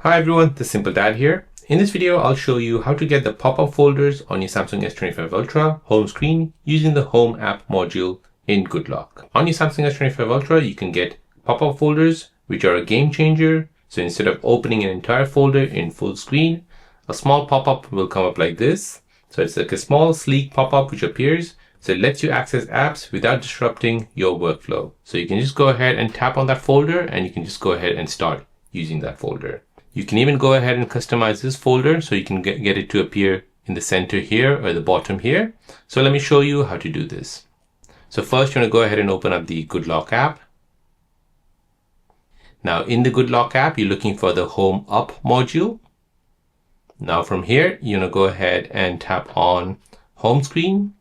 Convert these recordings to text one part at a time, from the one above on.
Hi everyone, the Simple Dad here. In this video, I'll show you how to get the pop-up folders on your Samsung S25 Ultra home screen using the Home app module in GoodLock. On your Samsung S25 Ultra, you can get pop-up folders, which are a game changer. So instead of opening an entire folder in full screen, a small pop-up will come up like this. So it's like a small, sleek pop-up which appears. So it lets you access apps without disrupting your workflow. So you can just go ahead and tap on that folder and you can just go ahead and start using that folder. You can even go ahead and customize this folder so you can get it to appear in the center here or the bottom here. So let me show you how to do this. So first you want to go ahead and open up the GoodLock app. Now in the GoodLock app, you're looking for the Home Up module. Now from here, you want to go ahead and tap on Home Screen,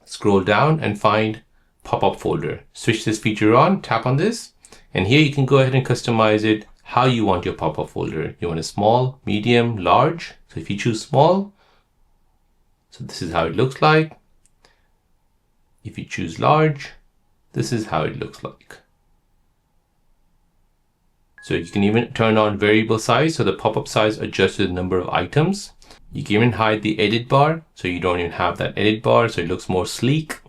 scroll down and find Pop-up folder. Switch this feature on, tap on this, and here you can go ahead and customize it how you want your pop-up folder. You want a small, medium, large. So if you choose small, so this is how it looks like. If you choose large, this is how it looks like. So you can even turn on variable size. So the pop-up size adjusts to the number of items. You can even hide the edit bar. So you don't even have that edit bar. So it looks more sleek.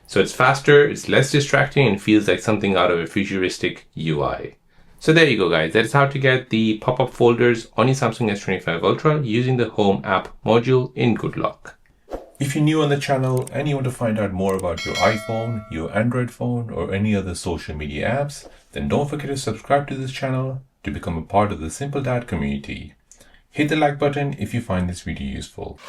So it's faster, it's less distracting, and feels like something out of a futuristic UI. So there you go, guys. That is how to get the pop-up folders on your Samsung S25 Ultra using the Home app module in GoodLock. If you're new on the channel and you want to find out more about your iPhone, your Android phone, or any other social media apps, then don't forget to subscribe to this channel to become a part of the Simple Dad community. Hit the like button if you find this video useful.